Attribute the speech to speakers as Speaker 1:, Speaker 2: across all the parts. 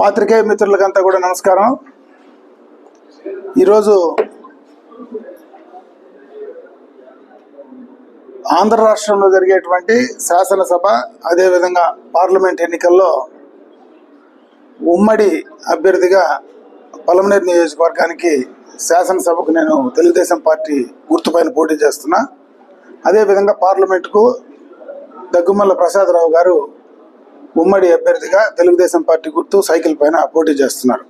Speaker 1: పాత్రికేయ మిత్రులకంతా కూడా నమస్కారం. ఈరోజు ఆంధ్ర రాష్ట్రంలో జరిగేటువంటి శాసనసభ అదేవిధంగా పార్లమెంట్ ఎన్నికల్లో ఉమ్మడి అభ్యర్థిగా పలమనేరు నియోజకవర్గానికి శాసనసభకు నేను తెలుగుదేశం పార్టీ గుర్తుపైన పోటీ చేస్తున్నా. అదేవిధంగా పార్లమెంటుకు దగ్గుమల్ల ప్రసాదరావు గారు ఉమ్మడి అభ్యర్థిగా తెలుగుదేశం పార్టీ గుర్తు సైకిల్ పైన పోటీ చేస్తున్నారు.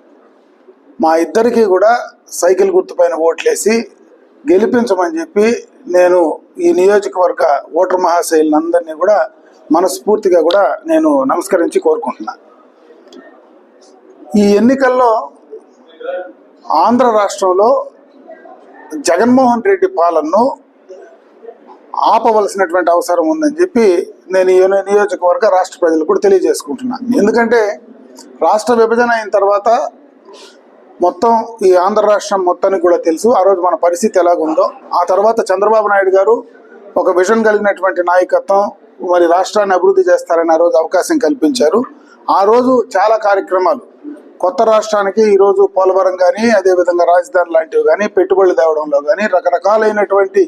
Speaker 1: మా ఇద్దరికి కూడా సైకిల్ గుర్తు పైన ఓట్లేసి గెలిపించమని చెప్పి నేను ఈ నియోజకవర్గ ఓటర్ మహాశైలందరినీ కూడా మనస్ఫూర్తిగా కూడా నేను నమస్కరించి కోరుకుంటున్నా. ఈ ఎన్నికల్లో ఆంధ్ర రాష్ట్రంలో జగన్మోహన్ రెడ్డి పాలనను ఆపవలసినటువంటి అవసరం ఉందని చెప్పి నేను ఈ నియోజకవర్గ రాష్ట్ర ప్రజలకు కూడా తెలియజేసుకుంటున్నాను. ఎందుకంటే రాష్ట్ర విభజన అయిన తర్వాత మొత్తం ఈ ఆంధ్ర రాష్ట్రం మొత్తానికి కూడా తెలుసు ఆ రోజు మన పరిస్థితి ఎలాగుందో. ఆ తర్వాత చంద్రబాబు నాయుడు గారు ఒక విజన్ కలిగినటువంటి నాయకత్వం, మరి రాష్ట్రాన్ని అభివృద్ధి చేస్తారని ఆ రోజు అవకాశం కల్పించారు. ఆ రోజు చాలా కార్యక్రమాలు కొత్త రాష్ట్రానికి ఈరోజు పోలవరం కానీ అదేవిధంగా రాజధాని లాంటివి కానీ పెట్టుబడులు తేవడంలో కానీ రకరకాలైనటువంటి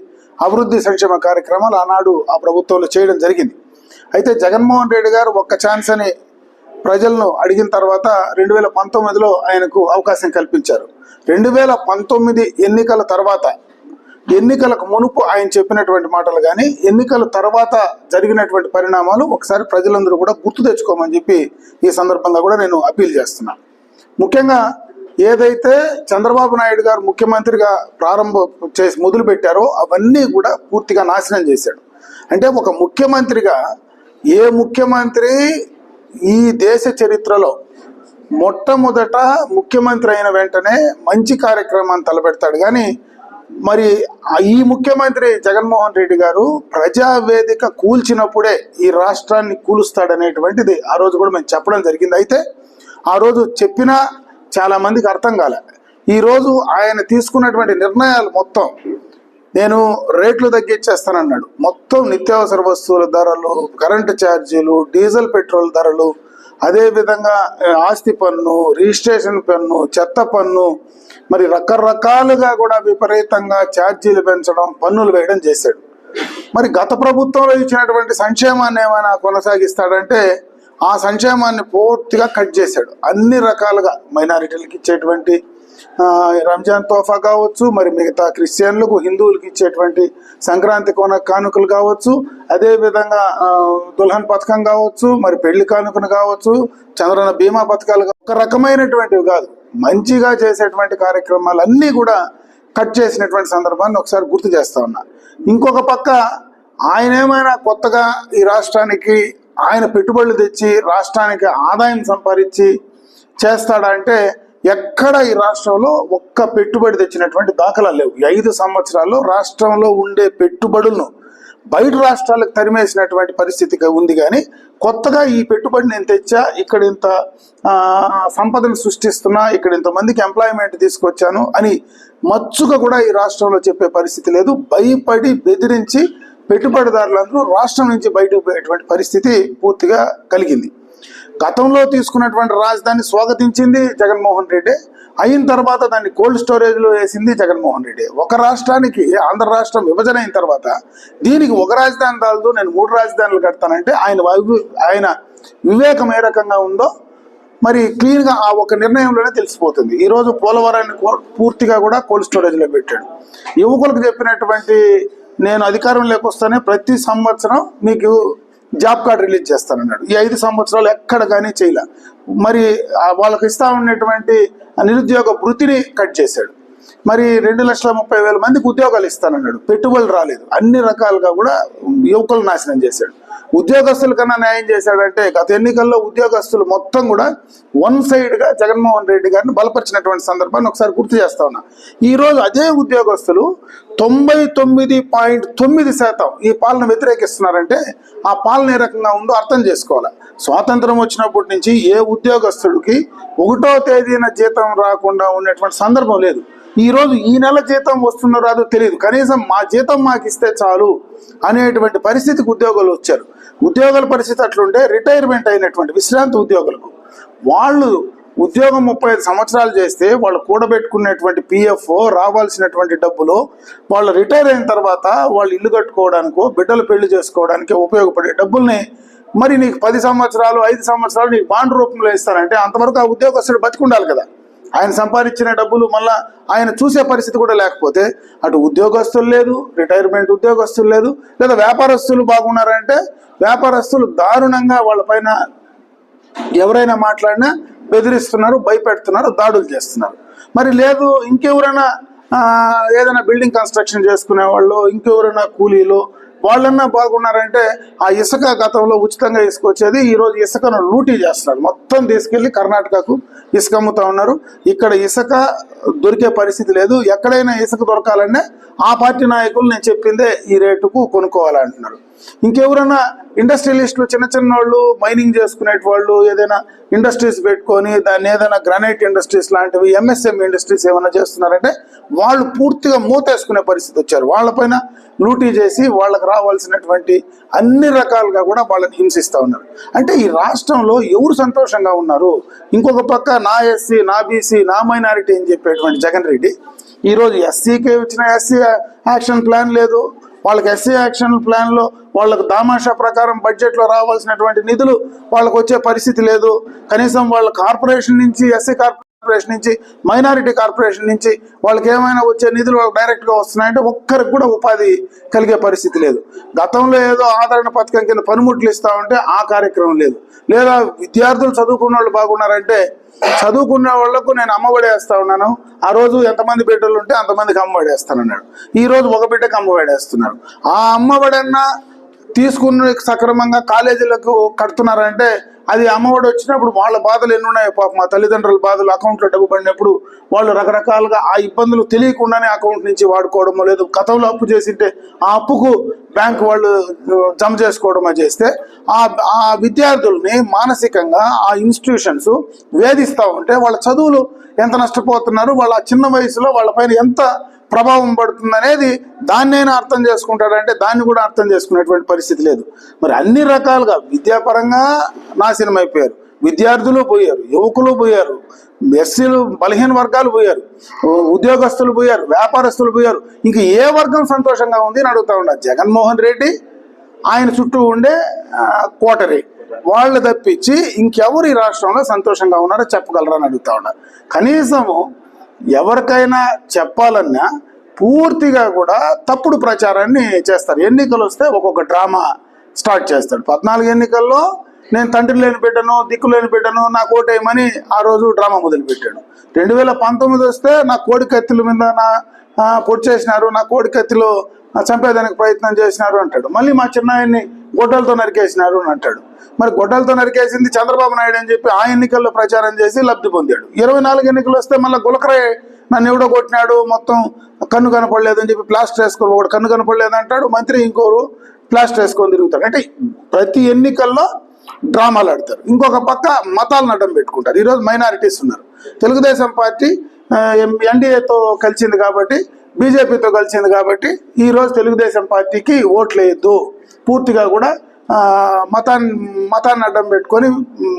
Speaker 1: అభివృద్ధి సంక్షేమ కార్యక్రమాలు ఆనాడు ఆ ప్రభుత్వంలో చేయడం జరిగింది. అయితే జగన్మోహన్ రెడ్డి గారు ఒక్క ఛాన్స్ అని ప్రజలను అడిగిన తర్వాత 2019లో ఆయనకు అవకాశం కల్పించారు. 2019 ఎన్నికల తర్వాత, ఎన్నికలకు మునుపు ఆయన చెప్పినటువంటి మాటలు కానీ ఎన్నికల తర్వాత జరిగినటువంటి పరిణామాలు ఒకసారి ప్రజలందరూ కూడా గుర్తు తెచ్చుకోమని చెప్పి ఈ సందర్భంగా కూడా నేను అప్పీల్ చేస్తున్నాను. ముఖ్యంగా ఏదైతే చంద్రబాబు నాయుడు గారు ముఖ్యమంత్రిగా మొదలు పెట్టారో అవన్నీ కూడా పూర్తిగా నాశనం చేశాడు. అంటే ఒక ముఖ్యమంత్రిగా ఏ ముఖ్యమంత్రి ఈ దేశ చరిత్రలో మొట్టమొదట ముఖ్యమంత్రి అయిన వెంటనే మంచి కార్యక్రమాన్ని తలపెడతాడు. కానీ మరి ఈ ముఖ్యమంత్రి జగన్మోహన్ రెడ్డి గారు ప్రజావేదిక కూల్చినప్పుడే ఈ రాష్ట్రాన్ని కూలుస్తాడనేటువంటిది ఆ రోజు కూడా మేము చెప్పడం జరిగింది. అయితే ఆ రోజు చెప్పినా చాలా మందికి అర్థం కాలే. ఈరోజు ఆయన తీసుకున్నటువంటి నిర్ణయాలు మొత్తం నేను రేట్లు తగ్గించేస్తానన్నాడు. మొత్తం నిత్యావసర వస్తువుల ధరలు, కరెంటు ఛార్జీలు, డీజిల్ పెట్రోల్ ధరలు, అదేవిధంగా ఆస్తి పన్ను, రిజిస్ట్రేషన్ పన్ను, చెత్త పన్ను, మరి రకరకాలుగా కూడా విపరీతంగా ఛార్జీలు పెంచడం, పన్నులు వేయడం చేశాడు. మరి గత ప్రభుత్వంలో ఇచ్చినటువంటి సంక్షేమాన్ని ఏమైనా కొనసాగిస్తాడంటే ఆ సంక్షేమాన్ని పూర్తిగా కట్ చేశాడు. అన్ని రకాలుగా మైనారిటీలకు ఇచ్చేటువంటి రంజాన్ తోఫా కావచ్చు, మరి మిగతా క్రిస్టియన్లకు హిందువులకు ఇచ్చేటువంటి సంక్రాంతి కానుకలు కావచ్చు, అదేవిధంగా దుల్హన్ పథకం కావచ్చు, మరి పెళ్లి కానుకను కావచ్చు, చంద్రన్న బీమా పథకాలు ఒక రకమైనటువంటివి కాదు, మంచిగా చేసేటువంటి కార్యక్రమాలన్నీ కూడా కట్ చేసినటువంటి సందర్భాన్ని ఒకసారి గుర్తు చేస్తా ఉన్నా. ఇంకొక పక్క ఆయన ఏమైనా కొత్తగా ఈ రాష్ట్రానికి ఆయన పెట్టుబడులు తెచ్చి రాష్ట్రానికి ఆదాయం సంపాదించి చేస్తాడంటే ఎక్కడ ఈ రాష్ట్రంలో ఒక్క పెట్టుబడి తెచ్చినటువంటి దాఖలాలు లేవు. 5 సంవత్సరాల్లో రాష్ట్రంలో ఉండే పెట్టుబడులను బయట రాష్ట్రాలకు తరిమేసినటువంటి పరిస్థితి ఉంది. కానీ కొత్తగా ఈ పెట్టుబడి నేను తెచ్చా, ఇక్కడ ఇంత సంపదను సృష్టిస్తున్నా, ఇక్కడ ఇంతమందికి ఎంప్లాయ్మెంట్ తీసుకొచ్చాను అని మచ్చుగా కూడా ఈ రాష్ట్రంలో చెప్పే పరిస్థితి లేదు. భయపడి బెదిరించి పెట్టుబడిదారులందరూ రాష్ట్రం నుంచి బయటకు పోయేటువంటి పరిస్థితి పూర్తిగా కలిగింది. గతంలో తీసుకున్నటువంటి రాజధాని స్వాగతించింది జగన్మోహన్ రెడ్డి, అయిన తర్వాత దాన్ని కోల్డ్ స్టోరేజ్లో వేసింది జగన్మోహన్ రెడ్డి. ఒక రాష్ట్రానికి ఆంధ్ర రాష్ట్రం విభజన అయిన తర్వాత దీనికి ఒక రాజధాని రాదు, నేను 3 రాజధానులు కడతానంటే ఆయన వివేకం ఏ రకంగా ఉందో మరి క్లీన్గా ఆ ఒక నిర్ణయంలోనే తెలిసిపోతుంది. ఈరోజు పోలవరాన్ని పూర్తిగా కూడా కోల్డ్ స్టోరేజ్లో పెట్టాడు. యువకులకు చెప్పినటువంటి నేను అధికారంలోకి వస్తానే ప్రతి సంవత్సరం మీకు జాబ్ కార్డ్ రిలీజ్ చేస్తానన్నాడు. ఈ 5 సంవత్సరాలు ఎక్కడ కానీ చేయలే. మరి వాళ్ళకి ఇస్తా ఉన్నటువంటి నిరుద్యోగ వృత్తిని కట్ చేశాడు. మరి 2,30,000 మందికి ఉద్యోగాలు ఇస్తానన్నాడు, పెట్టుబడులు రాలేదు. అన్ని రకాలుగా కూడా యువకులు నాశనం చేశాడు. ఉద్యోగస్తుల కన్నా న్యాయం చేశాడంటే గత ఎన్నికల్లో ఉద్యోగస్తులు మొత్తం కూడా వన్ సైడ్గా జగన్మోహన్ రెడ్డి గారిని బలపరిచినటువంటి సందర్భాన్ని ఒకసారి గుర్తు చేస్తా ఉన్నా. ఈరోజు అదే ఉద్యోగస్తులు 99.9% ఈ పాలన వ్యతిరేకిస్తున్నారంటే ఆ పాలన ఏ రకంగా ఉందో అర్థం చేసుకోవాలి. స్వాతంత్రం వచ్చినప్పటి నుంచి ఏ ఉద్యోగస్తుడికి 1వ తేదీన జీతం రాకుండా ఉన్నటువంటి సందర్భం లేదు. ఈరోజు ఈ నెల జీతం వస్తుందో రాదో తెలియదు, కనీసం మా జీతం మాకు ఇస్తే చాలు అనేటువంటి పరిస్థితికి ఉద్యోగులు వచ్చారు. ఉద్యోగుల పరిస్థితి అట్లుంటే రిటైర్మెంట్ అయినటువంటి విశ్రాంతి ఉద్యోగులకు వాళ్ళు ఉద్యోగం 35 సంవత్సరాలు చేస్తే వాళ్ళు కూడబెట్టుకునేటువంటి పిఎఫ్ రావాల్సినటువంటి డబ్బులు వాళ్ళు రిటైర్ అయిన తర్వాత వాళ్ళు ఇల్లు కట్టుకోవడానికో బిడ్డలు పెళ్లి చేసుకోవడానికి ఉపయోగపడే డబ్బుల్ని మరి నీకు 10 సంవత్సరాలు 5 సంవత్సరాలు నీకు బాండ్ రూపంలో ఇస్తారంటే అంతవరకు ఆ ఉద్యోగస్తుడు బతికుండాలి కదా. ఆయన సంపాదించిన డబ్బులు మళ్ళీ ఆయన చూసే పరిస్థితి కూడా లేకపోతే అటు ఉద్యోగస్తులు లేదు, రిటైర్మెంట్ ఉద్యోగస్తులు లేదు, లేదా వ్యాపారస్తులు బాగున్నారంటే వ్యాపారస్తులు దారుణంగా వాళ్ళపైన ఎవరైనా మాట్లాడినా బెదిరిస్తున్నారు, భయపెడుతున్నారు, దాడులు చేస్తున్నారు. మరి లేదు ఇంకెవరైనా ఏదైనా బిల్డింగ్ కన్స్ట్రక్షన్ చేసుకునే వాళ్ళు, ఇంకెవరైనా కూలీలు వాళ్ళన్నా బాగున్నారంటే ఆ ఇసుక గతంలో ఉచితంగా ఇసుక వచ్చేది, ఈరోజు ఇసుకను లూటీ చేస్తున్నారు. మొత్తం తీసుకెళ్లి కర్ణాటకకు ఇసుక అమ్ముతా ఉన్నారు. ఇక్కడ ఇసుక దొరికే పరిస్థితి లేదు. ఎక్కడైనా ఇసుక దొరకాలనే ఆ పార్టీ నాయకులు నేను చెప్పిందే ఈ రేటుకు కొనుక్కోవాలంటున్నారు. ఇంకెవరైనా ఇండస్ట్రియలిస్టులు చిన్న చిన్న వాళ్ళు మైనింగ్ చేసుకునే వాళ్ళు ఏదైనా ఇండస్ట్రీస్ పెట్టుకొని దాన్ని ఏదైనా గ్రానైట్ ఇండస్ట్రీస్ లాంటివి ఎంఎస్ఎంఈ ఇండస్ట్రీస్ ఏమైనా చేస్తున్నారంటే వాళ్ళు పూర్తిగా మూతేసుకునే పరిస్థితి వచ్చారు. వాళ్ళపైన లూటీ చేసి వాళ్ళకి రావాల్సినటువంటి అన్ని రకాలుగా కూడా వాళ్ళని హింసిస్తూ ఉన్నారు. అంటే ఈ రాష్ట్రంలో ఎవరు సంతోషంగా ఉన్నారు? ఇంకొక పక్క నా ఎస్సీ, నా బీసీ, నా మైనారిటీ అని చెప్పేటువంటి జగన్ రెడ్డి ఈరోజు ఎస్సీకే వచ్చిన ఎస్సీ యాక్షన్ ప్లాన్ లేదు. వాళ్ళకి ఎస్సీ యాక్షన్ ప్లాన్లో వాళ్ళకు దామాషా ప్రకారం బడ్జెట్లో రావాల్సినటువంటి నిధులు వాళ్ళకు వచ్చే పరిస్థితి లేదు. కనీసం వాళ్ళ కార్పొరేషన్ నుంచి, ఎస్సీ కార్పొరేషన్ నుంచి, మైనారిటీ కార్పొరేషన్ నుంచి వాళ్ళకి ఏమైనా వచ్చే నిధులు వాళ్ళకి డైరెక్ట్గా వస్తున్నాయంటే ఒక్కరికి కూడా ఉపాధి కలిగే పరిస్థితి లేదు. గతంలో ఏదో ఆదరణ పథకం కింద పనిముట్లు ఇస్తా ఉంటే ఆ కార్యక్రమం లేదు. లేదా విద్యార్థులు చదువుకున్న వాళ్ళు బాగున్నారంటే చదువుకునే వాళ్లకు నేను అమ్మఒడి వేస్తా ఉన్నాను, ఆ రోజు ఎంతమంది బిడ్డలు ఉంటే అంతమందికి అమ్మఒడి వేస్తానన్నాడు. ఈ రోజు ఒక బిడ్డకి అమ్మఒడి వేస్తున్నారు. ఆ అమ్మఒడన్నా తీసుకుని సక్రమంగా కాలేజీలకు కడుతున్నారంటే అది అమ్మఒడి వచ్చినప్పుడు వాళ్ళ బాధలు ఎన్ని ఉన్నాయో పాప, మా తల్లిదండ్రుల బాధలు, అకౌంట్లో డబ్బు పడినప్పుడు వాళ్ళు రకరకాలుగా ఆ ఇబ్బందులు తెలియకుండానే అకౌంట్ నుంచి వాడుకోవడమో, లేదు గతంలో అప్పు చేసింటే ఆ అప్పుకు బ్యాంకు వాళ్ళు జమ చేసుకోవడమో చేస్తే ఆ విద్యార్థుల్ని మానసికంగా ఆ ఇన్స్టిట్యూషన్స్ వేధిస్తూ ఉంటే వాళ్ళ చదువులు ఎంత నష్టపోతున్నారు, వాళ్ళ చిన్న వయసులో వాళ్ళపైన ఎంత ప్రభావం పడుతుంది అనేది దాన్నైనా అర్థం చేసుకుంటాడంటే దాన్ని కూడా అర్థం చేసుకునేటువంటి పరిస్థితి లేదు. మరి అన్ని రకాలుగా విద్యాపరంగా నాశనం అయిపోయారు, విద్యార్థులు పోయారు, యువకులు పోయారు, ఎస్సీలు బలహీన వర్గాలు పోయారు, ఉద్యోగస్తులు పోయారు, వ్యాపారస్తులు పోయారు. ఇంక ఏ వర్గం సంతోషంగా ఉంది అని అడుగుతా ఉన్నారు. జగన్మోహన్ రెడ్డి ఆయన చుట్టూ ఉండే కోటరీ వాళ్ళు తప్పించి ఇంకెవరు ఈ రాష్ట్రంలో సంతోషంగా ఉన్నారో చెప్పగలరా అని అడుగుతా ఉన్నారు. కనీసము ఎవరికైనా చెప్పాలన్నా పూర్తిగా కూడా తప్పుడు ప్రచారాన్ని చేస్తారు. ఎన్నికలు వస్తే ఒక్కొక్క డ్రామా స్టార్ట్ చేస్తాడు. 14 ఎన్నికల్లో నేను తండ్రి లేని బిడ్డను, దిక్కు లేని బిడ్డను, నా కోటేయమని ఆ రోజు డ్రామా మొదలుపెట్టాడు. 2019 వస్తే నా కోడి కత్తుల మీద పొడి చేసినారు, నా కోడి కత్తిలో చంపేదానికి ప్రయత్నం చేసినారు అంటాడు. మళ్ళీ మా చిన్నాయన్ని గొడ్డలతో నరికేసినారు అని అంటాడు. మరి గొడ్డలతో నరికేసింది చంద్రబాబు నాయుడు అని చెప్పి ఆ ఎన్నికల్లో ప్రచారం చేసి లబ్ధి పొందాడు. 24 ఎన్నికలు వస్తే మళ్ళీ గులకరే నన్ను ఎవడో కొట్టినాడు, మొత్తం కన్ను కనపడలేదు అని చెప్పి ప్లాస్టర్ వేసుకొని, ఒకటి కన్ను కనపడలేదు అంటాడు, మంత్రి ఇంకోరు ప్లాస్టర్ వేసుకొని తిరుగుతాడు. అంటే ప్రతి ఎన్నికల్లో డ్రామాలు ఆడతారు. ఇంకొక పక్క మతాలను అడ్డం పెట్టుకుంటారు. ఈరోజు మైనారిటీస్ ఉన్నారు. తెలుగుదేశం పార్టీ ఎన్డీఏతో కలిసింది కాబట్టి, బీజేపీతో కలిసింది కాబట్టి ఈరోజు తెలుగుదేశం పార్టీకి ఓట్లు వేయద్దు, పూర్తిగా కూడా మతాన్ని అడ్డం పెట్టుకొని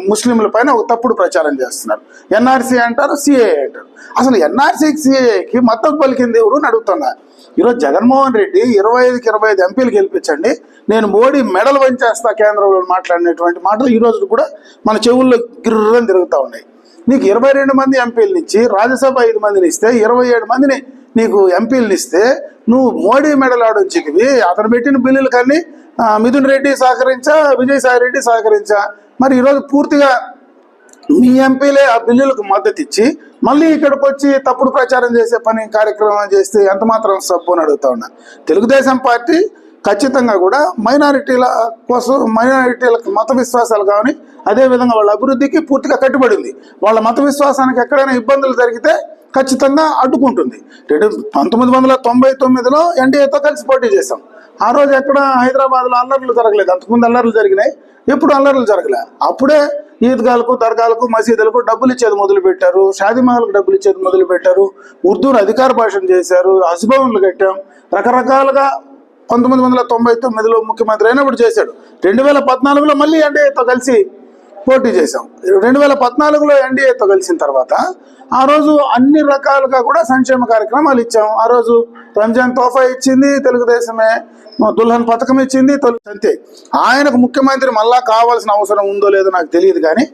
Speaker 1: ముస్లింల పైన ఒక తప్పుడు ప్రచారం చేస్తున్నారు. ఎన్ఆర్సీ అంటారు, సిఏఏ అంటారు. అసలు ఎన్ఆర్సీకి సిఏఏకి మతం పలికింది ఎవరు అని అడుగుతున్నా. ఈరోజు జగన్మోహన్ రెడ్డి 25కి 25 ఎంపీలు గెలిపించండి, నేను మోడీ మెడల్ వంచేస్తా కేంద్రంలో మాట్లాడినటువంటి మాటలు ఈ రోజు కూడా మన చెవుల్లో గిర్రని తిరుగుతూ ఉన్నాయి. నీకు 22 మంది ఎంపీలను ఇచ్చి రాజ్యసభ 5 మందిని ఇస్తే 27 మందిని నీకు ఎంపీలను ఇస్తే నువ్వు మోడీ మెడల్ ఆడొచ్చివి. అతను పెట్టిన బిల్లులు కానీ మిథున్ రెడ్డి సహకరించా, విజయసాయి రెడ్డి సహకరించా. మరి ఈరోజు పూర్తిగా మీ ఎంపీలే ఆ బిల్లులకు మద్దతు ఇచ్చి మళ్ళీ ఇక్కడికి వచ్చి తప్పుడు ప్రచారం చేసే కార్యక్రమం చేస్తే ఎంత మాత్రం సబ్బు అని అడుగుతా ఉన్నా. తెలుగుదేశం పార్టీ ఖచ్చితంగా కూడా మైనారిటీల కోసం, మైనారిటీలకు మత విశ్వాసాలు కానీ అదేవిధంగా వాళ్ళ అభివృద్ధికి పూర్తిగా కట్టుబడింది. వాళ్ళ మత విశ్వాసానికి ఎక్కడైనా ఇబ్బందులు జరిగితే ఖచ్చితంగా అడ్డుకుంటుంది. 1999లో ఎన్డీఏతో కలిసి పోటీ చేశాం. ఆ రోజు ఎక్కడ హైదరాబాద్లో అల్లర్లు జరగలేదు, అంతకుముందు అల్లర్లు జరిగినాయి, ఎప్పుడు అల్లర్లు జరగలే. అప్పుడే ఈద్గాలకు, దర్గాలకు, మసీదులకు డబ్బులు ఇచ్చేది మొదలుపెట్టారు, షాదీమహల్కు డబ్బులు ఇచ్చేది మొదలుపెట్టారు, ఉర్దూను అధికార భాషను చేశారు, హజ్భవన్లు కట్టాం, రకరకాలుగా 1999లో ముఖ్యమంత్రి అయినప్పుడు చేశాడు. 2014లో మళ్ళీ ఎన్డీఏతో కలిసి పోటీ చేశాం. 2014లో ఎన్డీఏతో కలిసిన తర్వాత ఆ రోజు అన్ని రకాలుగా కూడా సంక్షేమ కార్యక్రమాలు ఇచ్చాం. ఆ రోజు రంజాన్ తోఫా ఇచ్చింది తెలుగుదేశమే, దుల్హన్ పథకం ఇచ్చింది అంతే. ఆయనకు ముఖ్యమంత్రి మళ్ళా కావాల్సిన అవసరం ఉందో లేదో నాకు తెలియదు, కానీ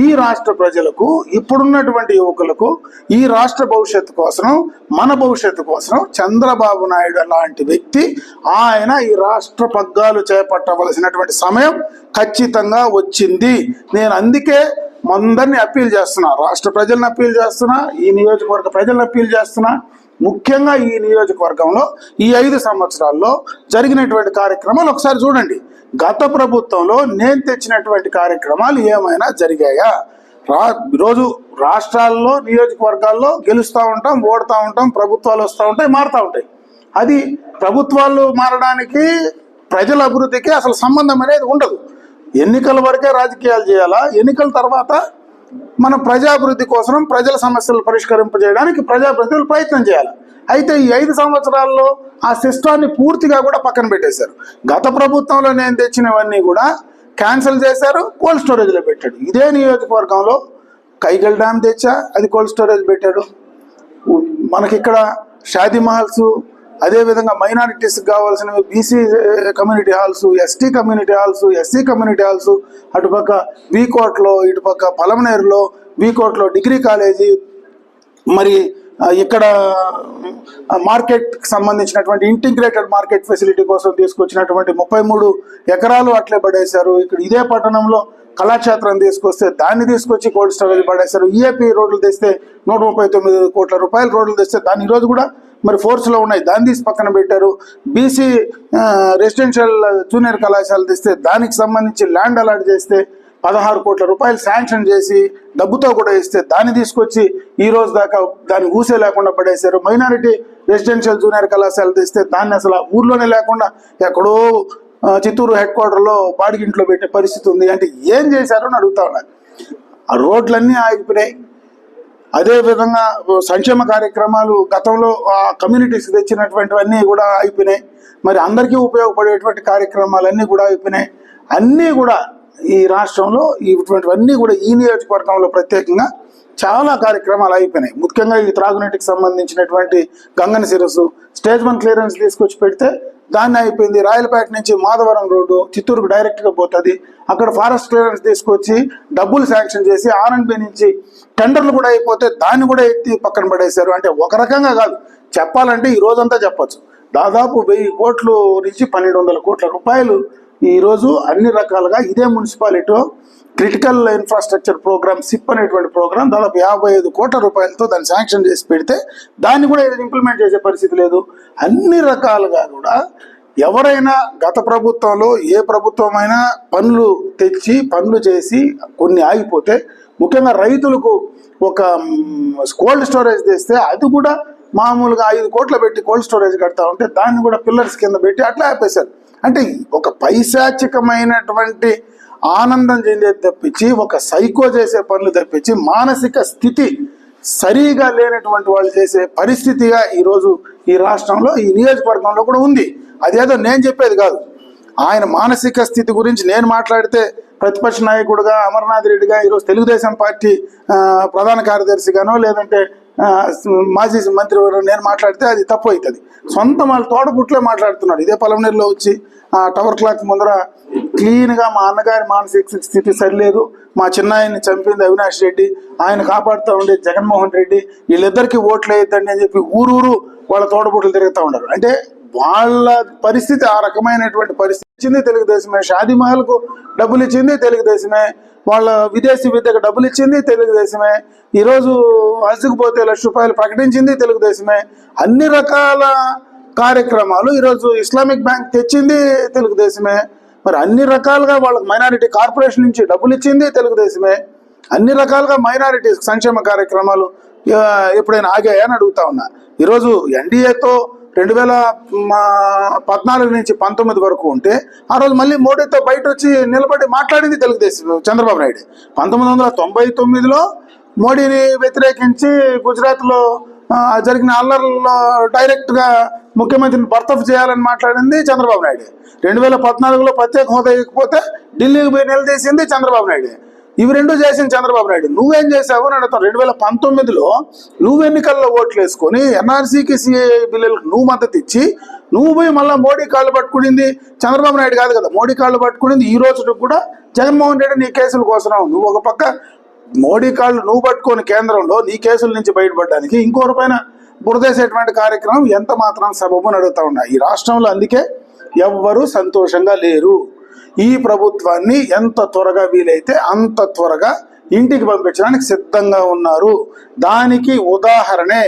Speaker 1: ఈ రాష్ట్ర ప్రజలకు, ఇప్పుడున్నటువంటి యువకులకు, ఈ రాష్ట్ర భవిష్యత్తు కోసం, మన భవిష్యత్తు కోసం చంద్రబాబు నాయుడు లాంటి వ్యక్తి ఆయన ఈ రాష్ట్ర పగ్గాలు చేపట్టవలసినటువంటి సమయం ఖచ్చితంగా వచ్చింది. నేను అందుకే అందరినీ అప్పీల్ చేస్తున్నా, రాష్ట్ర ప్రజలను అప్పీల్ చేస్తున్నా, ఈ నియోజకవర్గ ప్రజలను అప్పీల్ చేస్తున్నా. ముఖ్యంగా ఈ నియోజకవర్గంలో ఈ 5 సంవత్సరాల్లో జరిగినటువంటి కార్యక్రమాలు ఒకసారి చూడండి. గత ప్రభుత్వంలో నేను తెచ్చినటువంటి కార్యక్రమాలు ఏమైనా జరిగాయా? ఈరోజు రాష్ట్రాల్లో, నియోజకవర్గాల్లో గెలుస్తూ ఉంటాం, ఓడుతూ ఉంటాం, ప్రభుత్వాలు వస్తూ ఉంటాయి, మారుతూ ఉంటాయి. అది ప్రభుత్వాలు మారడానికి, ప్రజల అభివృద్ధికి అసలు సంబంధం అనేది ఉండదు. ఎన్నికల వరకే రాజకీయాలు చేయాలా, ఎన్నికల తర్వాత మన ప్రజాభివృద్ధి కోసం, ప్రజల సమస్యలు పరిష్కరింపజేయడానికి ప్రజాప్రతినిధులు ప్రయత్నం చేయాలి. అయితే ఈ 5 సంవత్సరాల్లో ఆ సిస్టాన్ని పూర్తిగా కూడా పక్కన పెట్టేశారు. గత ప్రభుత్వంలో నేను తెచ్చినవన్నీ కూడా క్యాన్సిల్ చేశారు, కోల్డ్ స్టోరేజ్లో పెట్టాడు. ఇదే నియోజకవర్గంలో కైగల్ డ్యామ్ తెచ్చా, అది కోల్డ్ స్టోరేజ్ పెట్టాడు. మనకిక్కడ షాదీ మహల్స్, అదేవిధంగా మైనారిటీస్కి కావాల్సినవి BC community halls, ST community halls, SC community halls, అటుపక్క వీకోట్లో, ఇటుపక్క పలమనేరులో, వీకోట్లో డిగ్రీ కాలేజీ, మరి ఇక్కడ మార్కెట్కి సంబంధించినటువంటి ఇంటిగ్రేటెడ్ మార్కెట్ ఫెసిలిటీ కోసం తీసుకొచ్చినటువంటి 33 ఎకరాలు అట్లే పడేశారు. ఇక్కడ ఇదే పట్టణంలో కళాక్షేత్రం తీసుకొస్తే దాన్ని తీసుకొచ్చి కోల్డ్ స్టోరేజ్ పడేశారు. ఈఏపీ రోడ్లు తెస్తే 139 కోట్ల రూపాయల రోడ్లు తెస్తే దాని ఈరోజు కూడా మరి ఫోర్స్లో ఉన్నాయి, దాన్ని తీసి పక్కన పెట్టారు. బీసీ రెసిడెన్షియల్ జూనియర్ కళాశాల తెస్తే దానికి సంబంధించి ల్యాండ్ అలాట్ చేస్తే 16 కోట్ల రూపాయలు శాంక్షన్ చేసి డబ్బుతో కూడా ఇస్తే దాన్ని తీసుకొచ్చి ఈ రోజు దాకా దాన్ని ఊసే లేకుండా పడేశారు. మైనారిటీ రెసిడెన్షియల్ జూనియర్ కళాశాల తెస్తే దాన్ని అసలు ఊర్లోనే లేకుండా ఎక్కడో చిత్తూరు హెడ్ క్వార్టర్లో బాడిగింట్లో పెట్టే పరిస్థితి ఉంది. అంటే ఏం చేశారో అని అడుగుతా ఉన్నారు. ఆ రోడ్లన్నీ ఆగిపోయినాయి. అదేవిధంగా సంక్షేమ కార్యక్రమాలు గతంలో ఆ కమ్యూనిటీస్కి తెచ్చినటువంటివన్నీ కూడా అయిపోయినాయి. మరి అందరికీ ఉపయోగపడేటువంటి కార్యక్రమాలన్నీ కూడా అయిపోయినాయి. అన్నీ కూడా ఈ రాష్ట్రంలో ఇటువంటివన్నీ కూడా ఈ నియోజకవర్గంలో ప్రత్యేకంగా చాలా కార్యక్రమాలు అయిపోయినాయి. ముఖ్యంగా ఈ త్రాగునీటికి సంబంధించినటువంటి గంగన శిరస్సు స్టేజ్ 1 క్లియరెన్స్ తీసుకొచ్చి పెడితే దాన్ని అయిపోయింది. రాయలపేట నుంచి మాధవరం రోడ్డు చిత్తూరుకు డైరెక్ట్గా పోతుంది, అక్కడ ఫారెస్ట్ క్లియరెన్స్ తీసుకొచ్చి డబ్బులు శాంక్షన్ చేసి ఆర్ఎండ్బి నుంచి టెండర్లు కూడా అయిపోతే దాన్ని కూడా ఎత్తి పక్కన పడేశారు. అంటే ఒక రకంగా కాదు, చెప్పాలంటే ఈ రోజంతా చెప్పచ్చు. దాదాపు 1000 కోట్లు నుంచి 1200 కోట్ల రూపాయలు ఈరోజు అన్ని రకాలుగా ఇదే మున్సిపాలిటీలో క్రిటికల్ ఇన్ఫ్రాస్ట్రక్చర్ ప్రోగ్రామ్ సిప్ అనేటువంటి ప్రోగ్రామ్ దాదాపు 55 కోట్ల రూపాయలతో దాన్ని శాంక్షన్ చేసి పెడితే దాన్ని కూడా ఇంప్లిమెంట్ చేసే పరిస్థితి లేదు. అన్ని రకాలుగా కూడా ఎవరైనా గత ప్రభుత్వంలో ఏ ప్రభుత్వమైనా పనులు తెచ్చి పనులు చేసి కొన్ని ఆగిపోతే, ముఖ్యంగా రైతులకు ఒక కోల్డ్ స్టోరేజ్ తెస్తే అది కూడా మామూలుగా 5 కోట్లు పెట్టి కోల్డ్ స్టోరేజ్ కడతా ఉంటే దాన్ని కూడా పిల్లర్స్ కింద పెట్టి అట్లా ఆపేశారు. అంటే ఒక పైశాచికమైనటువంటి ఆనందం చెందేది తప్పించి, ఒక సైకో చేసే పనులు తప్పించి, మానసిక స్థితి సరిగా లేనటువంటి వాళ్ళు చేసే పరిస్థితిగా ఈరోజు ఈ రాష్ట్రంలో ఈ నియోజకవర్గంలో కూడా ఉంది. అదేదో నేను చెప్పేది కాదు. ఆయన మానసిక స్థితి గురించి నేను మాట్లాడితే ప్రతిపక్ష నాయకుడిగా అమర్నాథ్ రెడ్డిగా ఈరోజు తెలుగుదేశం పార్టీ ప్రధాన కార్యదర్శిగానో లేదంటే మాజీ మంత్రి నేను మాట్లాడితే అది తప్పు అవుతుంది. సొంత వాళ్ళ తోడపుట్లే మాట్లాడుతున్నాడు. ఇదే పలమనేరులో వచ్చి ఆ టవర్ క్లాక్ ముందర క్లీన్గా మా అన్నగారి మానసిక స్థితి సరిలేదు, మా చిన్నాయన్ని చంపింది అవినాష్ రెడ్డి, ఆయన కాపాడుతూ ఉండే జగన్మోహన్ రెడ్డి, వీళ్ళిద్దరికీ ఓట్లు వేయద్దండి అని చెప్పి ఊరూరు వాళ్ళ తోడపుట్లు తిరుగుతూ ఉన్నారు. అంటే వాళ్ళ పరిస్థితి ఆ రకమైనటువంటి పరిస్థితి. ఇచ్చింది తెలుగుదేశమే, షాదీ మహల్కు డబ్బులు ఇచ్చింది తెలుగుదేశమే, వాళ్ళ విదేశీ విద్యకు డబ్బులు ఇచ్చింది తెలుగుదేశమే, ఈరోజు హజ్కు పోతే ₹1,00,000 ప్రకటించింది తెలుగుదేశమే. అన్ని రకాల కార్యక్రమాలు ఈరోజు ఇస్లామిక్ బ్యాంక్ తెచ్చింది తెలుగుదేశమే. మరి అన్ని రకాలుగా వాళ్ళకి మైనారిటీ కార్పొరేషన్ నుంచి డబ్బులు ఇచ్చింది తెలుగుదేశమే. అన్ని రకాలుగా మైనారిటీ సంక్షేమ కార్యక్రమాలు ఎప్పుడైనా ఆగాయని అడుగుతా ఉన్నా. ఈరోజు ఎన్డీఏతో 2014 నుంచి 19 వరకు ఉంటే ఆ రోజు మళ్ళీ మోడీతో బయట వచ్చి నిలబడి మాట్లాడింది తెలుగుదేశం చంద్రబాబు నాయుడు. 1999లో మోడీని వ్యతిరేకించి గుజరాత్లో జరిగిన అల్లర్లలో డైరెక్ట్గా ముఖ్యమంత్రిని బర్తరఫ్ చేయాలని మాట్లాడింది చంద్రబాబు నాయుడు. 2014లో ప్రత్యేక హోదా ఇవ్వకపోతే ఢిల్లీకి పోయి నిలదీసింది చంద్రబాబు నాయుడు. ఇవి రెండు చేసింది చంద్రబాబు నాయుడు. నువ్వేం చేసావు అని అడుగుతావు. 2019లో నువ్వు ఎన్నికల్లో ఓట్లు వేసుకొని ఎన్ఆర్సీకి సిఏఏ బిల్లులకు నువ్వు మద్దతు ఇచ్చి నువ్వు పోయి మళ్ళీ మోడీ కాళ్ళు పట్టుకునింది చంద్రబాబు నాయుడు కాదు కదా. మోడీ కాళ్ళు పట్టుకునింది ఈ రోజు కూడా జగన్మోహన్ రెడ్డి నీ కేసుల కోసం. నువ్వు ఒక పక్క మోడీ కాళ్ళు నువ్వు పట్టుకొని కేంద్రంలో నీ కేసుల నుంచి బయటపడడానికి ఇంకోరి పైన బురదేసేటువంటి కార్యక్రమం ఎంత మాత్రం సబబుని అడుగుతా ఉన్నా. ఈ రాష్ట్రంలో అందుకే ఎవ్వరూ సంతోషంగా లేరు. ఈ ప్రభుత్వాన్ని ఎంత త్వరగా వీలైతే అంత త్వరగా ఇంటికి పంపించడానికి సిద్ధంగా ఉన్నారు. దానికి ఉదాహరణే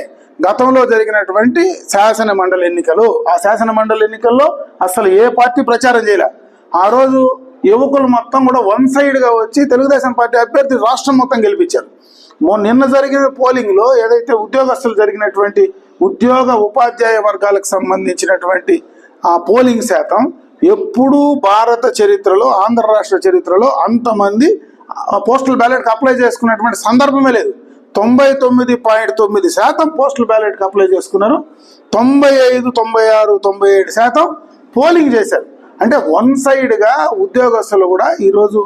Speaker 1: గతంలో జరిగినటువంటి శాసన మండలి ఎన్నికలు. ఆ శాసన మండలి ఎన్నికల్లో అసలు ఏ పార్టీ ప్రచారం చేయలే. ఆ రోజు యువకులు మొత్తం కూడా వన్ సైడ్గా వచ్చి తెలుగుదేశం పార్టీ అభ్యర్థి రాష్ట్రం మొత్తం గెలిపించారు. నిన్న జరిగిన పోలింగ్లో ఏదైతే ఉద్యోగస్తులు జరిగినటువంటి ఉద్యోగ ఉపాధ్యాయ వర్గాలకు సంబంధించినటువంటి ఆ పోలింగ్ శాతం ఎప్పుడూ భారత చరిత్రలో ఆంధ్ర రాష్ట్ర చరిత్రలో అంతమంది పోస్టల్ బ్యాలెట్కి అప్లై చేసుకున్నటువంటి సందర్భమే లేదు. 99.9% పోస్టల్ బ్యాలెట్కి అప్లై చేసుకున్నారు. 95, 96, 97% పోలింగ్ చేశారు. అంటే వన్ సైడ్గా ఉద్యోగస్తులు కూడా ఈరోజు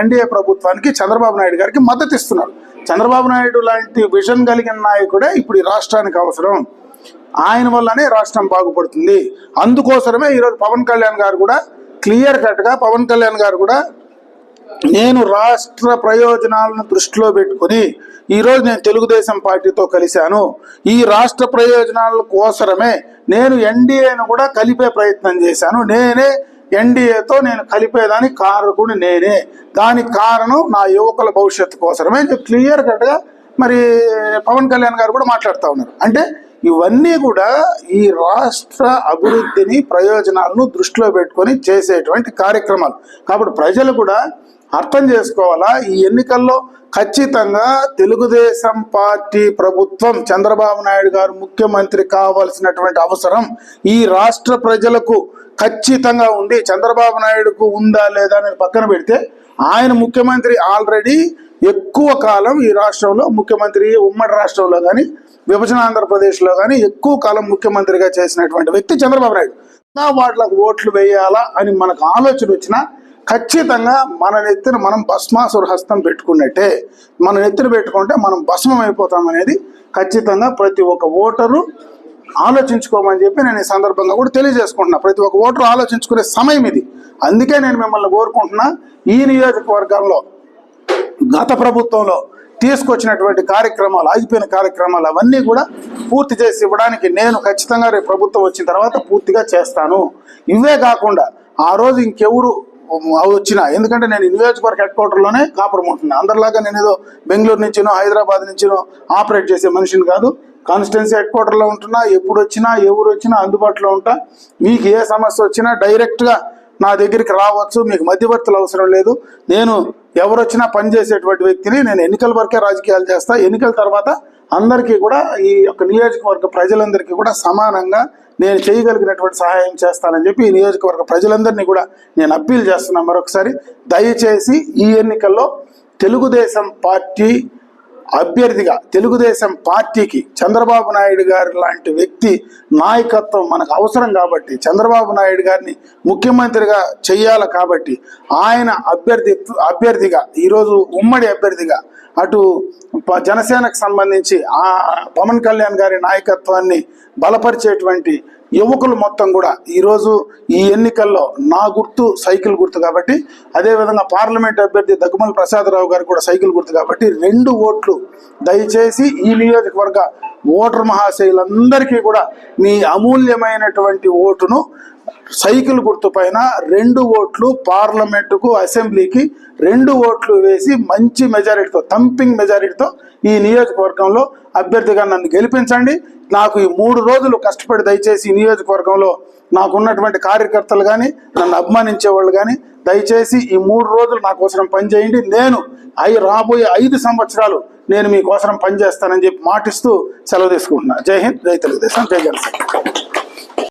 Speaker 1: ఎన్డీఏ ప్రభుత్వానికి చంద్రబాబు నాయుడు గారికి మద్దతు ఇస్తున్నారు. చంద్రబాబు నాయుడు లాంటి విజన్ కలిగిన నాయకుడే ఇప్పుడు ఈ రాష్ట్రానికి అవసరం. ఆయన వల్లనే రాష్ట్రం బాగుపడుతుంది. అందుకోసమే ఈరోజు పవన్ కళ్యాణ్ గారు కూడా క్లియర్ కట్గా నేను రాష్ట్ర ప్రయోజనాలను దృష్టిలో పెట్టుకుని ఈరోజు నేను తెలుగుదేశం పార్టీతో కలిశాను. ఈ రాష్ట్ర ప్రయోజనాల కోసమే నేను ఎన్డీఏను కూడా కలిపే ప్రయత్నం చేశాను. నేనే ఎన్డీఏతో నేను కలిపేదానికి కారకుడు నేనే. దానికి కారణం నా యువకుల భవిష్యత్తు కోసమే క్లియర్ కట్గా మరి పవన్ కళ్యాణ్ గారు కూడా మాట్లాడుతూ ఉన్నారు. అంటే ఇవన్నీ కూడా ఈ రాష్ట్ర అభివృద్ధిని ప్రయోజనాలను దృష్టిలో పెట్టుకొని చేసేటువంటి కార్యక్రమాలు. కాబట్టి ప్రజలు కూడా అర్థం చేసుకోవాలా. ఈ ఎన్నికల్లో ఖచ్చితంగా తెలుగుదేశం పార్టీ ప్రభుత్వం చంద్రబాబు నాయుడు గారు ముఖ్యమంత్రి కావాల్సినటువంటి అవసరం ఈ రాష్ట్ర ప్రజలకు ఖచ్చితంగా ఉంది. చంద్రబాబు నాయుడుకు ఉందా లేదా అని పక్కన పెడితే ఆయన ముఖ్యమంత్రి ఆల్రెడీ ఎక్కువ కాలం ఈ రాష్ట్రంలో ముఖ్యమంత్రి, ఉమ్మడి రాష్ట్రంలో కానీ విభజన ఆంధ్రప్రదేశ్లో కానీ ఎక్కువ కాలం ముఖ్యమంత్రిగా చేసినటువంటి వ్యక్తి చంద్రబాబు నాయుడు. వాటికి ఓట్లు వేయాలా అని మనకు ఆలోచన వచ్చినా ఖచ్చితంగా మన నెత్తిన మనం భస్మాసుర హస్తం పెట్టుకున్నట్టే. మన నెత్తిన పెట్టుకుంటే మనం భస్మం అయిపోతాం అనేది ఖచ్చితంగా ప్రతి ఒక్క ఓటరు ఆలోచించుకోమని చెప్పి నేను ఈ సందర్భంగా కూడా తెలియజేసుకుంటున్నా. ప్రతి ఒక్క ఓటరు ఆలోచించుకునే సమయం ఇది. అందుకే నేను మిమ్మల్ని కోరుకుంటున్నా, ఈ నియోజకవర్గంలో గత ప్రభుత్వంలో తీసుకొచ్చినటువంటి కార్యక్రమాలు, ఆగిపోయిన కార్యక్రమాలు అవన్నీ కూడా పూర్తి చేసి ఇవ్వడానికి నేను ఖచ్చితంగా రేపు ప్రభుత్వం వచ్చిన తర్వాత పూర్తిగా చేస్తాను. ఇవే కాకుండా ఆ రోజు ఇంకెవరు వచ్చినా, ఎందుకంటే నేను నియోజకవర్గ హెడ్ క్వార్టర్లోనే కాపురం ఉంటున్నా. అందరిలాగా నేను ఏదో బెంగళూరు నుంచినో హైదరాబాద్ నుంచినో ఆపరేట్ చేసే మనిషిని కాదు. కాన్స్టిట్యున్సీ హెడ్ క్వార్టర్లో ఉంటున్నా. ఎప్పుడు వచ్చినా ఎవరు వచ్చినా అందుబాటులో ఉంటా. మీకు ఏ సమస్య వచ్చినా డైరెక్ట్గా నా దగ్గరికి రావచ్చు. మీకు మధ్యవర్తులు అవసరం లేదు. నేను ఎవరు వచ్చినా పనిచేసేటువంటి వ్యక్తిని. నేను ఎన్నికల వరకే రాజకీయాలు చేస్తా. ఎన్నికల తర్వాత అందరికీ కూడా ఈ యొక్క నియోజకవర్గ ప్రజలందరికీ కూడా సమానంగా నేను చేయగలిగినటువంటి సహాయం చేస్తానని చెప్పి ఈ నియోజకవర్గ ప్రజలందరినీ కూడా నేను అప్పీల్ చేస్తున్నా. మరొకసారి దయచేసి ఈ ఎన్నికల్లో తెలుగుదేశం పార్టీ అభ్యర్థిగా, తెలుగుదేశం పార్టీకి చంద్రబాబు నాయుడు గారి లాంటి వ్యక్తి నాయకత్వం మనకు అవసరం కాబట్టి, చంద్రబాబు నాయుడు గారిని ముఖ్యమంత్రిగా చెయ్యాలి కాబట్టి ఆయన అభ్యర్థిగా ఈరోజు ఉమ్మడి అభ్యర్థిగా అటు జనసేనకు సంబంధించి ఆ పవన్ కళ్యాణ్ గారి నాయకత్వాన్ని బలపరిచేటువంటి యువకులు మొత్తం కూడా ఈరోజు ఈ ఎన్నికల్లో నా గుర్తు సైకిల్ గుర్తు కాబట్టి, అదేవిధంగా పార్లమెంట్ అభ్యర్థి దగ్గుమల ప్రసాదరావు గారు కూడా సైకిల్ గుర్తు కాబట్టి 2 ఓట్లు దయచేసి ఈ నియోజకవర్గ ఓటర్ మహాశయులందరికీ కూడా మీ అమూల్యమైనటువంటి ఓటును సైకిల్ గుర్తు పైన 2 ఓట్లు పార్లమెంటుకు, అసెంబ్లీకి 2 ఓట్లు వేసి మంచి మెజారిటీతో, థంపింగ్ మెజారిటీతో ఈ నియోజకవర్గంలో అభ్యర్థిగా నన్ను గెలిపించండి. నాకు ఈ 3 రోజులు కష్టపడి దయచేసి ఈ నియోజకవర్గంలో నాకున్నటువంటి కార్యకర్తలు కానీ, నన్ను అభిమానించే వాళ్ళు కానీ దయచేసి ఈ 3 రోజులు నా కోసం పనిచేయండి. నేను రాబోయే 5 సంవత్సరాలు నేను మీకోసం పనిచేస్తానని చెప్పి మాటిస్తూ సెలవు తీసుకుంటున్నా. జై హింద్, జై తెలుగుదేశం, జై జనసేన.